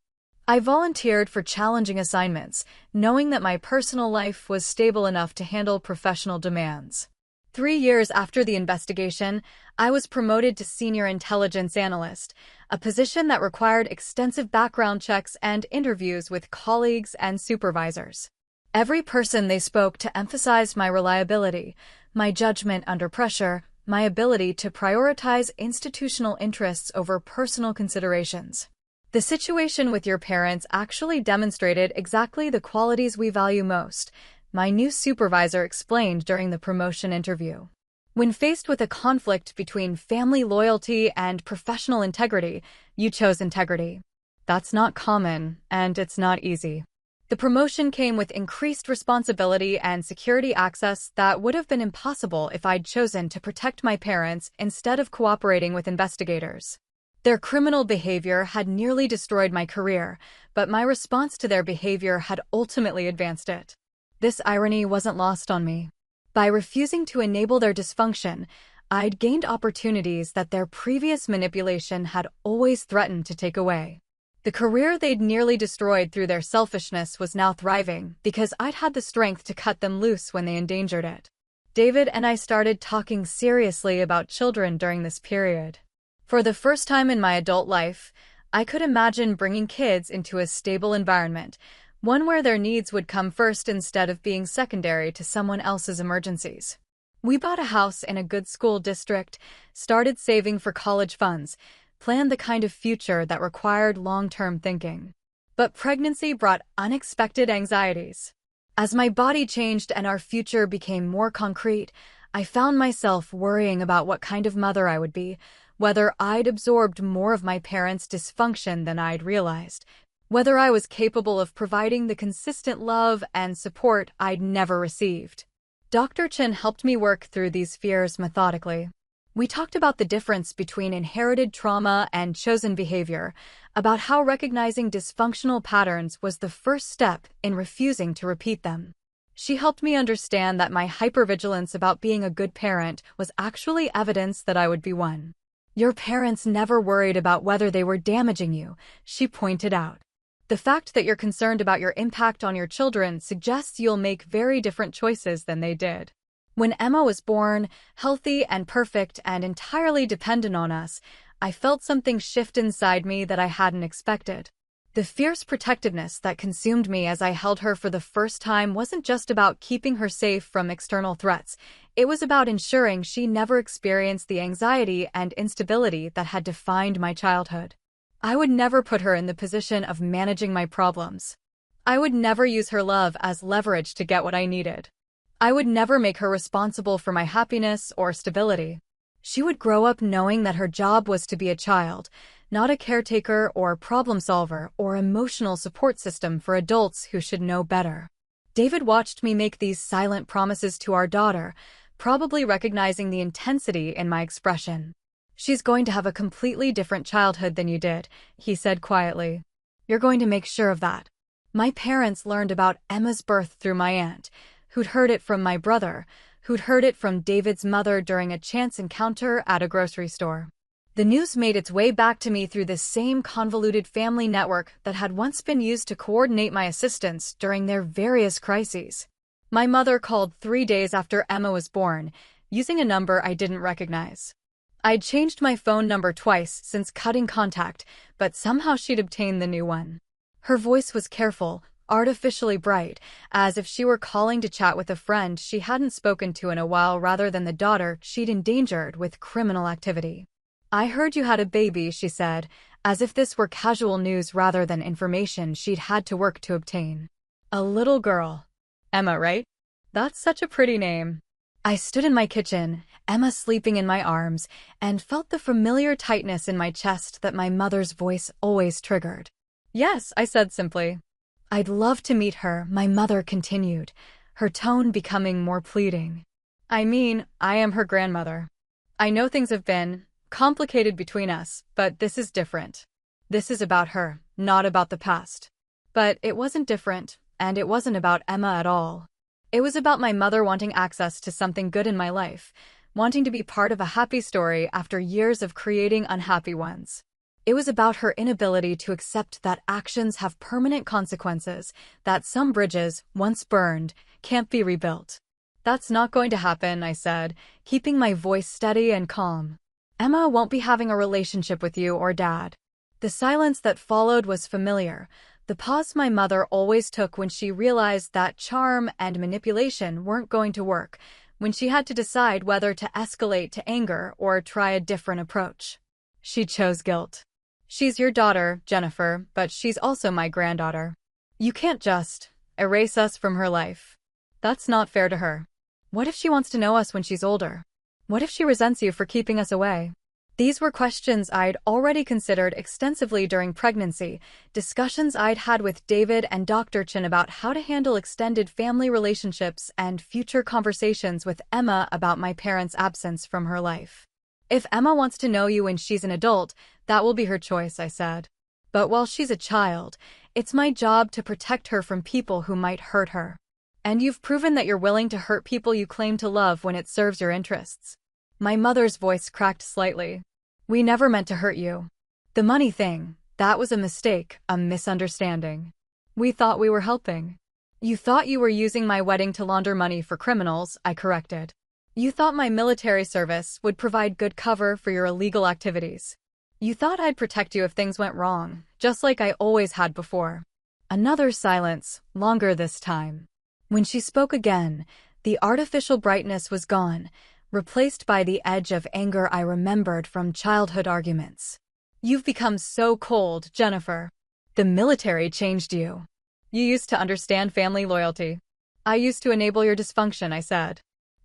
Speaker 1: I volunteered for challenging assignments, knowing that my personal life was stable enough to handle professional demands. 3 years after the investigation, I was promoted to Senior Intelligence Analyst, a position that required extensive background checks and interviews with colleagues and supervisors. Every person they spoke to emphasized my reliability, my judgment under pressure, my ability to prioritize institutional interests over personal considerations. The situation with your parents actually demonstrated exactly the qualities we value most, my new supervisor explained during the promotion interview. When faced with a conflict between family loyalty and professional integrity, you chose integrity. That's not common, and it's not easy. The promotion came with increased responsibility and security access that would have been impossible if I'd chosen to protect my parents instead of cooperating with investigators. Their criminal behavior had nearly destroyed my career, but my response to their behavior had ultimately advanced it. This irony wasn't lost on me. By refusing to enable their dysfunction, I'd gained opportunities that their previous manipulation had always threatened to take away. The career they'd nearly destroyed through their selfishness was now thriving because I'd had the strength to cut them loose when they endangered it. David and I started talking seriously about children during this period. For the first time in my adult life, I could imagine bringing kids into a stable environment, one where their needs would come first instead of being secondary to someone else's emergencies. We bought a house in a good school district, started saving for college funds, planned the kind of future that required long-term thinking. But pregnancy brought unexpected anxieties. As my body changed and our future became more concrete, I found myself worrying about what kind of mother I would be, whether I'd absorbed more of my parents' dysfunction than I'd realized, whether I was capable of providing the consistent love and support I'd never received. Dr. Chen helped me work through these fears methodically. We talked about the difference between inherited trauma and chosen behavior, about how recognizing dysfunctional patterns was the first step in refusing to repeat them. She helped me understand that my hypervigilance about being a good parent was actually evidence that I would be one. Your parents never worried about whether they were damaging you, she pointed out. The fact that you're concerned about your impact on your children suggests you'll make very different choices than they did. When Emma was born, healthy and perfect and entirely dependent on us, I felt something shift inside me that I hadn't expected. The fierce protectiveness that consumed me as I held her for the first time wasn't just about keeping her safe from external threats. It was about ensuring she never experienced the anxiety and instability that had defined my childhood. I would never put her in the position of managing my problems. I would never use her love as leverage to get what I needed. I would never make her responsible for my happiness or stability. She would grow up knowing that her job was to be a child, not a caretaker or problem solver or emotional support system for adults who should know better. David watched me make these silent promises to our daughter, probably recognizing the intensity in my expression. "She's going to have a completely different childhood than you did," he said quietly. "You're going to make sure of that." My parents learned about Emma's birth through my aunt, who'd heard it from my brother, who'd heard it from David's mother during a chance encounter at a grocery store. The news made its way back to me through the same convoluted family network that had once been used to coordinate my assistants during their various crises. My mother called 3 days after Emma was born, using a number I didn't recognize. I'd changed my phone number twice since cutting contact, but somehow she'd obtained the new one. Her voice was careful, artificially bright, as if she were calling to chat with a friend she hadn't spoken to in a while rather than the daughter she'd endangered with criminal activity. "I heard you had a baby," she said, as if this were casual news rather than information she'd had to work to obtain. "A little girl. Emma, right? That's such a pretty name." I stood in my kitchen, Emma sleeping in my arms, and felt the familiar tightness in my chest that my mother's voice always triggered. "Yes," I said simply. "I'd love to meet her," my mother continued, her tone becoming more pleading. "I mean, I am her grandmother. I know things have been complicated between us, but this is different. This is about her, not about the past." But it wasn't different, and it wasn't about Emma at all. It was about my mother wanting access to something good in my life, wanting to be part of a happy story after years of creating unhappy ones. It was about her inability to accept that actions have permanent consequences, that some bridges, once burned, can't be rebuilt. "That's not going to happen," I said, keeping my voice steady and calm. "Emma won't be having a relationship with you or Dad." The silence that followed was familiar, the pause my mother always took when she realized that charm and manipulation weren't going to work, when she had to decide whether to escalate to anger or try a different approach. She chose guilt. "She's your daughter, Jennifer, but she's also my granddaughter. You can't just erase us from her life. That's not fair to her. What if she wants to know us when she's older? What if she resents you for keeping us away?" These were questions I'd already considered extensively during pregnancy, discussions I'd had with David and Dr. Chin about how to handle extended family relationships, and future conversations with Emma about my parents' absence from her life. "If Emma wants to know you when she's an adult, that will be her choice," I said. "But while she's a child, it's my job to protect her from people who might hurt her. And you've proven that you're willing to hurt people you claim to love when it serves your interests." My mother's voice cracked slightly. "We never meant to hurt you. The money thing, that was a mistake, a misunderstanding. We thought we were helping." "You thought you were using my wedding to launder money for criminals," I corrected. "You thought my military service would provide good cover for your illegal activities. You thought I'd protect you if things went wrong, just like I always had before." Another silence, longer this time. When she spoke again, the artificial brightness was gone, replaced by the edge of anger I remembered from childhood arguments. "You've become so cold, Jennifer. The military changed you. You used to understand family loyalty. I used to enable your dysfunction," I said.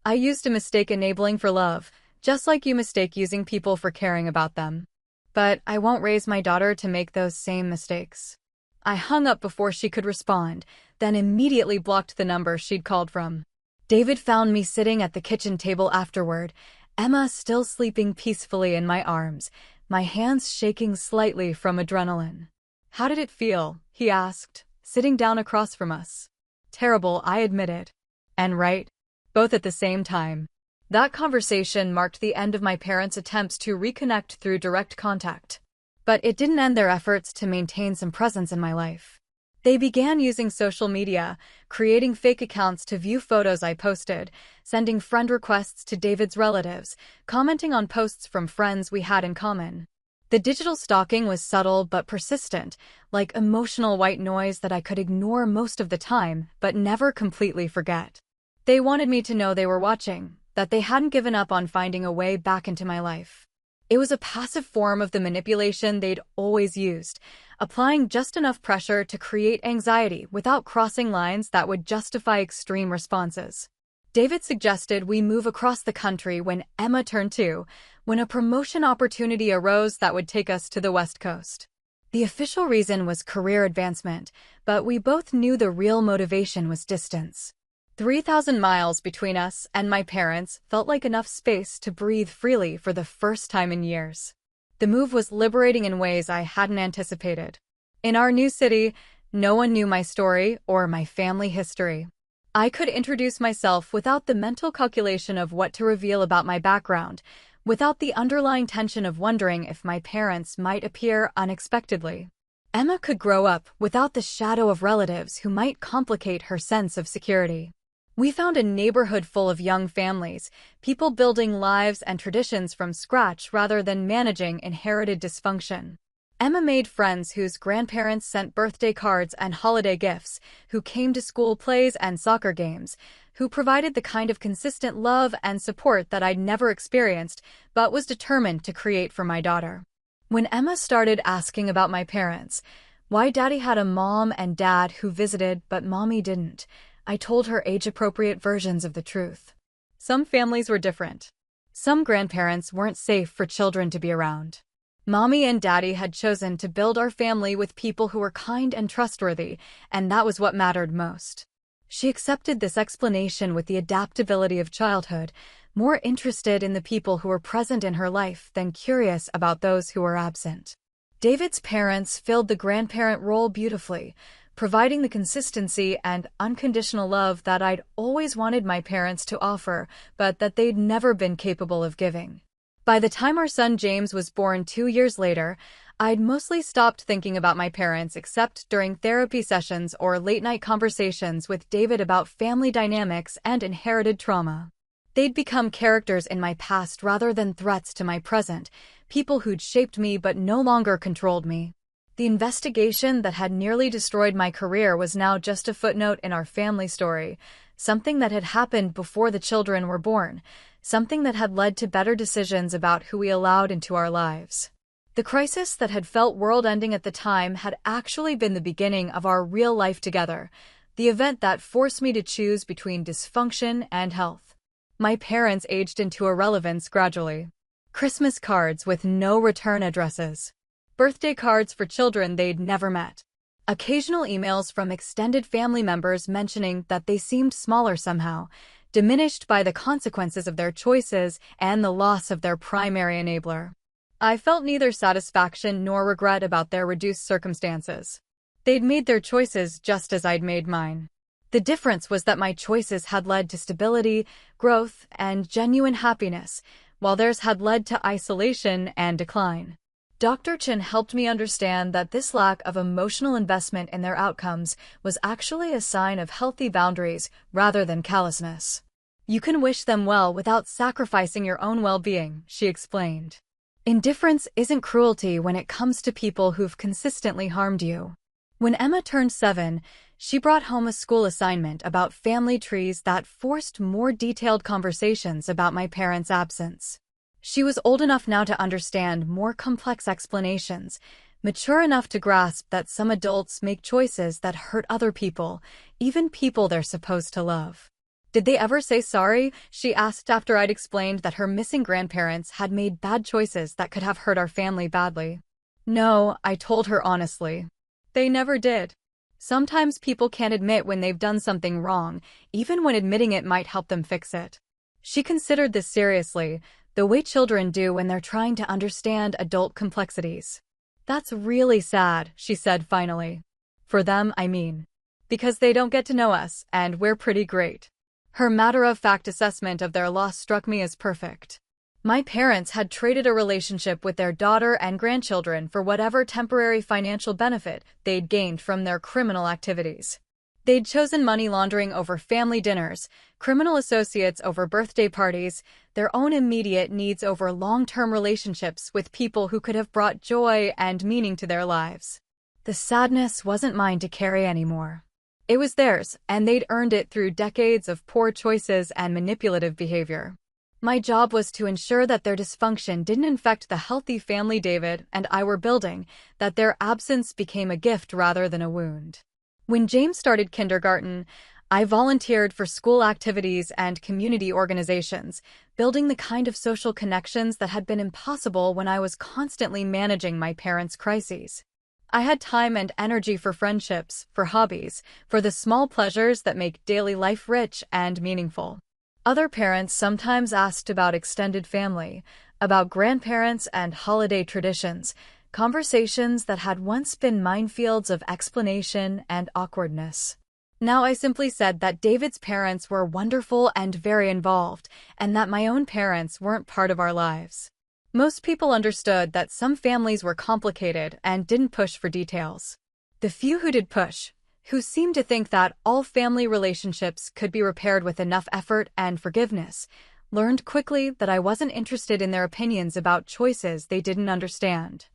Speaker 1: "I used to mistake enabling for love, just like you mistake using people for caring about them. But I won't raise my daughter to make those same mistakes." I hung up before she could respond, then immediately blocked the number she'd called from. David found me sitting at the kitchen table afterward, Emma still sleeping peacefully in my arms, my hands shaking slightly from adrenaline. "How did it feel?" he asked, sitting down across from us. "Terrible," I admitted. "And right?" Both at the same time. That conversation marked the end of my parents' attempts to reconnect through direct contact. But it didn't end their efforts to maintain some presence in my life. They began using social media, creating fake accounts to view photos I posted, sending friend requests to David's relatives, commenting on posts from friends we had in common. The digital stalking was subtle but persistent, like emotional white noise that I could ignore most of the time but never completely forget. They wanted me to know they were watching, that they hadn't given up on finding a way back into my life. It was a passive form of the manipulation they'd always used, applying just enough pressure to create anxiety without crossing lines that would justify extreme responses. David suggested we move across the country when Emma turned 2, when a promotion opportunity arose that would take us to the West Coast. The official reason was career advancement, but we both knew the real motivation was distance. 3,000 miles between us and my parents felt like enough space to breathe freely for the first time in years. The move was liberating in ways I hadn't anticipated. In our new city, no one knew my story or my family history. I could introduce myself without the mental calculation of what to reveal about my background, without the underlying tension of wondering if my parents might appear unexpectedly. Emma could grow up without the shadow of relatives who might complicate her sense of security. We found a neighborhood full of young families, people building lives and traditions from scratch rather than managing inherited dysfunction. Emma made friends whose grandparents sent birthday cards and holiday gifts, who came to school plays and soccer games, who provided the kind of consistent love and support that I'd never experienced but was determined to create for my daughter. When Emma started asking about my parents, why Daddy had a mom and dad who visited but Mommy didn't, I told her age-appropriate versions of the truth. Some families were different. Some grandparents weren't safe for children to be around. Mommy and Daddy had chosen to build our family with people who were kind and trustworthy, and that was what mattered most. She accepted this explanation with the adaptability of childhood, more interested in the people who were present in her life than curious about those who were absent. David's parents filled the grandparent role beautifully, providing the consistency and unconditional love that I'd always wanted my parents to offer, but that they'd never been capable of giving. By the time our son James was born 2 years later, I'd mostly stopped thinking about my parents except during therapy sessions or late-night conversations with David about family dynamics and inherited trauma. They'd become characters in my past rather than threats to my present, people who'd shaped me but no longer controlled me. The investigation that had nearly destroyed my career was now just a footnote in our family story, something that had happened before the children were born, something that had led to better decisions about who we allowed into our lives. The crisis that had felt world-ending at the time had actually been the beginning of our real life together, the event that forced me to choose between dysfunction and health. My parents aged into irrelevance gradually. Christmas cards with no return addresses. Birthday cards for children they'd never met. Occasional emails from extended family members mentioning that they seemed smaller somehow, diminished by the consequences of their choices and the loss of their primary enabler. I felt neither satisfaction nor regret about their reduced circumstances. They'd made their choices just as I'd made mine. The difference was that my choices had led to stability, growth, and genuine happiness, while theirs had led to isolation and decline. Dr. Chin helped me understand that this lack of emotional investment in their outcomes was actually a sign of healthy boundaries rather than callousness. You can wish them well without sacrificing your own well-being, she explained. Indifference isn't cruelty when it comes to people who've consistently harmed you. When Emma turned 7, she brought home a school assignment about family trees that forced more detailed conversations about my parents' absence. She was old enough now to understand more complex explanations, mature enough to grasp that some adults make choices that hurt other people, even people they're supposed to love. Did they ever say sorry? She asked after I'd explained that her missing grandparents had made bad choices that could have hurt our family badly. No, I told her honestly. They never did. Sometimes people can't admit when they've done something wrong, even when admitting it might help them fix it. She considered this seriously, the way children do when they're trying to understand adult complexities. That's really sad, she said finally. For them, I mean. Because they don't get to know us, and we're pretty great. Her matter-of-fact assessment of their loss struck me as perfect. My parents had traded a relationship with their daughter and grandchildren for whatever temporary financial benefit they'd gained from their criminal activities. They'd chosen money laundering over family dinners, criminal associates over birthday parties, their own immediate needs over long-term relationships with people who could have brought joy and meaning to their lives. The sadness wasn't mine to carry anymore. It was theirs, and they'd earned it through decades of poor choices and manipulative behavior. My job was to ensure that their dysfunction didn't infect the healthy family David and I were building, that their absence became a gift rather than a wound. When James started kindergarten, I volunteered for school activities and community organizations, building the kind of social connections that had been impossible when I was constantly managing my parents' crises. I had time and energy for friendships, for hobbies, for the small pleasures that make daily life rich and meaningful. Other parents sometimes asked about extended family, about grandparents and holiday traditions, conversations that had once been minefields of explanation and awkwardness. Now I simply said that David's parents were wonderful and very involved, and that my own parents weren't part of our lives. Most people understood that some families were complicated and didn't push for details. The few who did push, who seemed to think that all family relationships could be repaired with enough effort and forgiveness, learned quickly that I wasn't interested in their opinions about choices they didn't understand.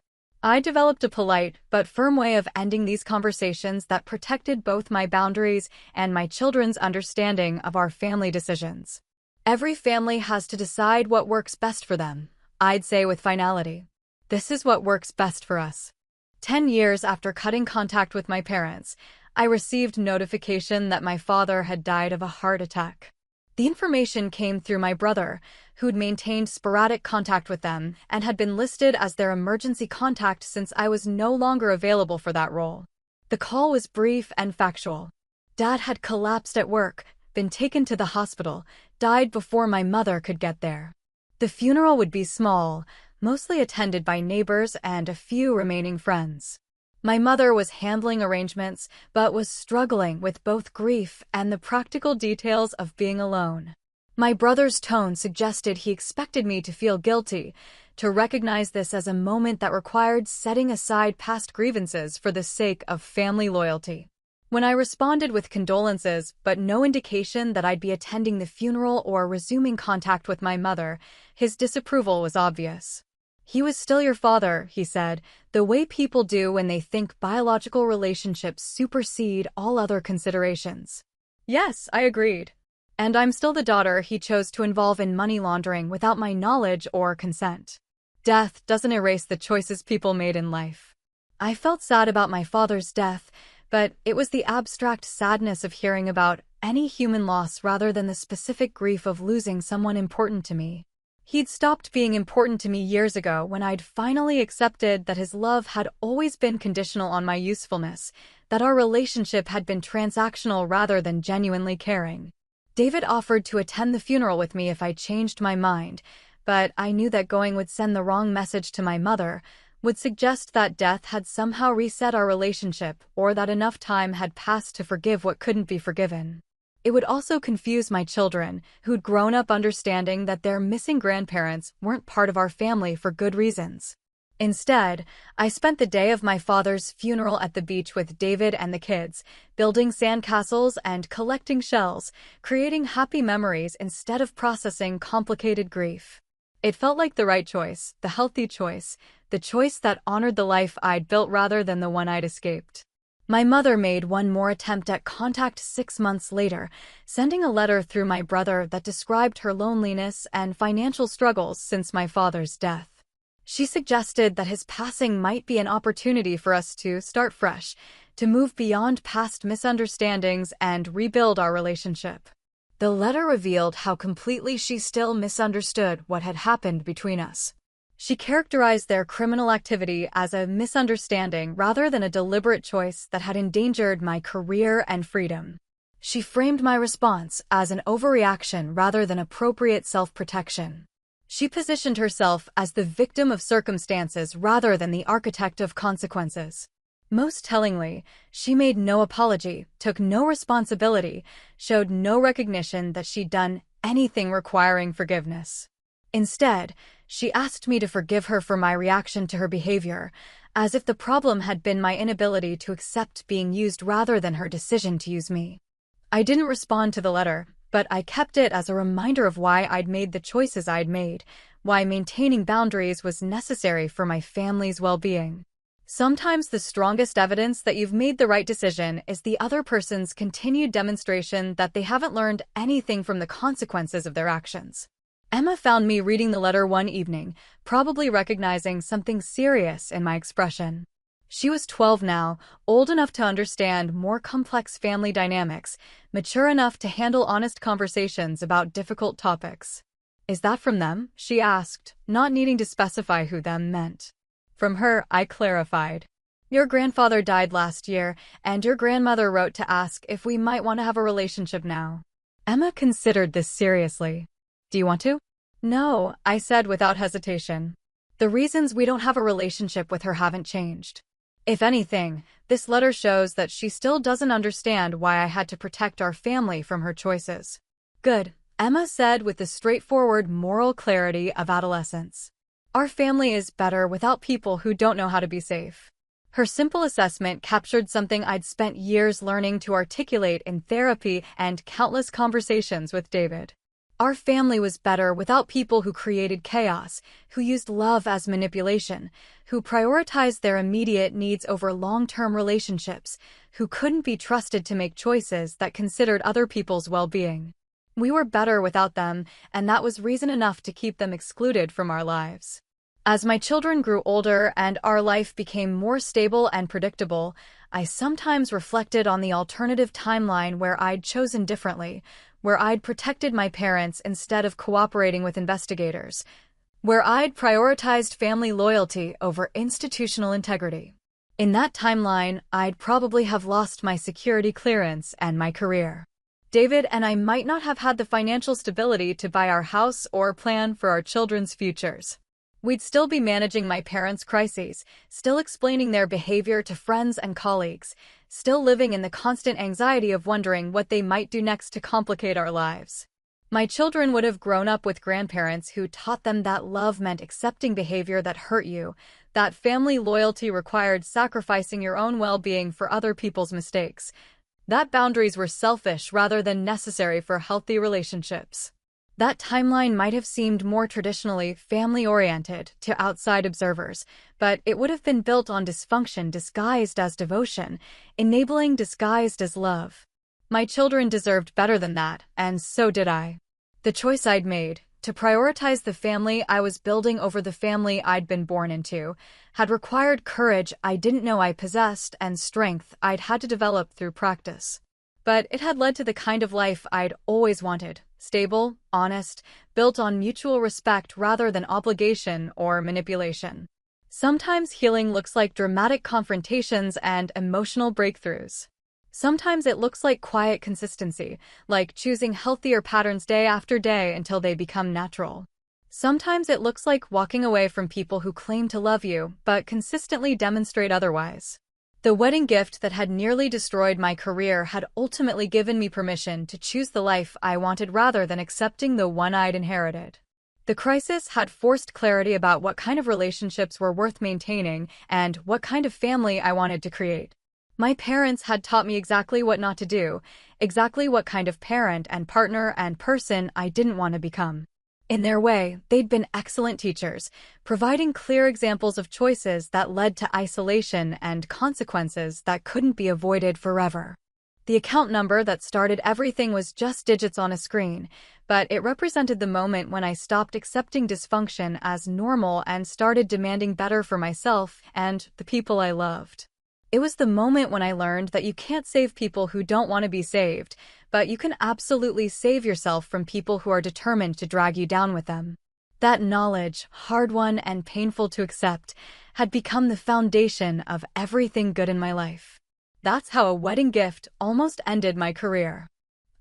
Speaker 1: I developed a polite but firm way of ending these conversations that protected both my boundaries and my children's understanding of our family decisions. Every family has to decide what works best for them, I'd say with finality. This is what works best for us. 10 years after cutting contact with my parents, I received notification that my father had died of a heart attack. The information came through my brother, who'd maintained sporadic contact with them and had been listed as their emergency contact since I was no longer available for that role. The call was brief and factual. Dad had collapsed at work, been taken to the hospital, died before my mother could get there. The funeral would be small, mostly attended by neighbors and a few remaining friends. My mother was handling arrangements, but was struggling with both grief and the practical details of being alone. My brother's tone suggested he expected me to feel guilty, to recognize this as a moment that required setting aside past grievances for the sake of family loyalty. When I responded with condolences, but no indication that I'd be attending the funeral or resuming contact with my mother, his disapproval was obvious. "He was still your father," he said, "the way people do when they think biological relationships supersede all other considerations." Yes, I agreed. And I'm still the daughter he chose to involve in money laundering without my knowledge or consent. Death doesn't erase the choices people made in life. I felt sad about my father's death, but it was the abstract sadness of hearing about any human loss rather than the specific grief of losing someone important to me. He'd stopped being important to me years ago when I'd finally accepted that his love had always been conditional on my usefulness, that our relationship had been transactional rather than genuinely caring. David offered to attend the funeral with me if I changed my mind, but I knew that going would send the wrong message to my mother, would suggest that death had somehow reset our relationship or that enough time had passed to forgive what couldn't be forgiven. It would also confuse my children, who'd grown up understanding that their missing grandparents weren't part of our family for good reasons. Instead, I spent the day of my father's funeral at the beach with David and the kids, building sandcastles and collecting shells, creating happy memories instead of processing complicated grief. It felt like the right choice, the healthy choice, the choice that honored the life I'd built rather than the one I'd escaped. My mother made one more attempt at contact 6 months later, sending a letter through my brother that described her loneliness and financial struggles since my father's death. She suggested that his passing might be an opportunity for us to start fresh, to move beyond past misunderstandings and rebuild our relationship. The letter revealed how completely she still misunderstood what had happened between us. She characterized their criminal activity as a misunderstanding rather than a deliberate choice that had endangered my career and freedom. She framed my response as an overreaction rather than appropriate self-protection. She positioned herself as the victim of circumstances rather than the architect of consequences. Most tellingly, she made no apology, took no responsibility, showed no recognition that she'd done anything requiring forgiveness. Instead, she asked me to forgive her for my reaction to her behavior, as if the problem had been my inability to accept being used rather than her decision to use me. I didn't respond to the letter, but I kept it as a reminder of why I'd made the choices I'd made, why maintaining boundaries was necessary for my family's well-being. Sometimes the strongest evidence that you've made the right decision is the other person's continued demonstration that they haven't learned anything from the consequences of their actions. Emma found me reading the letter one evening, probably recognizing something serious in my expression. She was 12 now, old enough to understand more complex family dynamics, mature enough to handle honest conversations about difficult topics. "Is that from them?" she asked, not needing to specify who them meant. From her, I clarified. "Your grandfather died last year, and your grandmother wrote to ask if we might want to have a relationship now." Emma considered this seriously. "Do you want to?" "No," I said without hesitation. "The reasons we don't have a relationship with her haven't changed. If anything, this letter shows that she still doesn't understand why I had to protect our family from her choices." "Good," Emma said with the straightforward moral clarity of adolescence. "Our family is better without people who don't know how to be safe." Her simple assessment captured something I'd spent years learning to articulate in therapy and countless conversations with David. Our family was better without people who created chaos, who used love as manipulation, who prioritized their immediate needs over long-term relationships, who couldn't be trusted to make choices that considered other people's well-being. We were better without them, and that was reason enough to keep them excluded from our lives. As my children grew older and our life became more stable and predictable, I sometimes reflected on the alternative timeline where I'd chosen differently, where I'd protected my parents instead of cooperating with investigators, where I'd prioritized family loyalty over institutional integrity. In that timeline, I'd probably have lost my security clearance and my career. David and I might not have had the financial stability to buy our house or plan for our children's futures. We'd still be managing my parents' crises, still explaining their behavior to friends and colleagues, still living in the constant anxiety of wondering what they might do next to complicate our lives. My children would have grown up with grandparents who taught them that love meant accepting behavior that hurt you, that family loyalty required sacrificing your own well-being for other people's mistakes, that boundaries were selfish rather than necessary for healthy relationships. That timeline might have seemed more traditionally family-oriented to outside observers, but it would have been built on dysfunction disguised as devotion, enabling disguised as love. My children deserved better than that, and so did I. The choice I'd made, to prioritize the family I was building over the family I'd been born into, had required courage I didn't know I possessed and strength I'd had to develop through practice. But it had led to the kind of life I'd always wanted. Stable, honest, built on mutual respect rather than obligation or manipulation. Sometimes healing looks like dramatic confrontations and emotional breakthroughs. Sometimes it looks like quiet consistency, like choosing healthier patterns day after day until they become natural. Sometimes it looks like walking away from people who claim to love you but consistently demonstrate otherwise. The wedding gift that had nearly destroyed my career had ultimately given me permission to choose the life I wanted rather than accepting the one I'd inherited. The crisis had forced clarity about what kind of relationships were worth maintaining and what kind of family I wanted to create. My parents had taught me exactly what not to do, exactly what kind of parent and partner and person I didn't want to become. In their way, they'd been excellent teachers, providing clear examples of choices that led to isolation and consequences that couldn't be avoided forever. The account number that started everything was just digits on a screen, but it represented the moment when I stopped accepting dysfunction as normal and started demanding better for myself and the people I loved. It was the moment when I learned that you can't save people who don't want to be saved, but you can absolutely save yourself from people who are determined to drag you down with them. That knowledge, hard-won and painful to accept, had become the foundation of everything good in my life. That's how a wedding gift almost ended my career.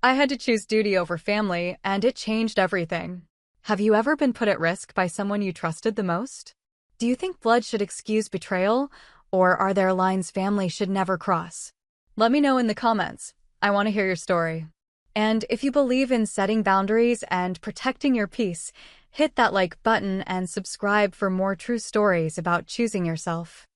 Speaker 1: I had to choose duty over family, and it changed everything. Have you ever been put at risk by someone you trusted the most? Do you think blood should excuse betrayal? Or are there lines family should never cross? Let me know in the comments. I want to hear your story. And if you believe in setting boundaries and protecting your peace, Hit that like button and subscribe for more true stories about choosing yourself.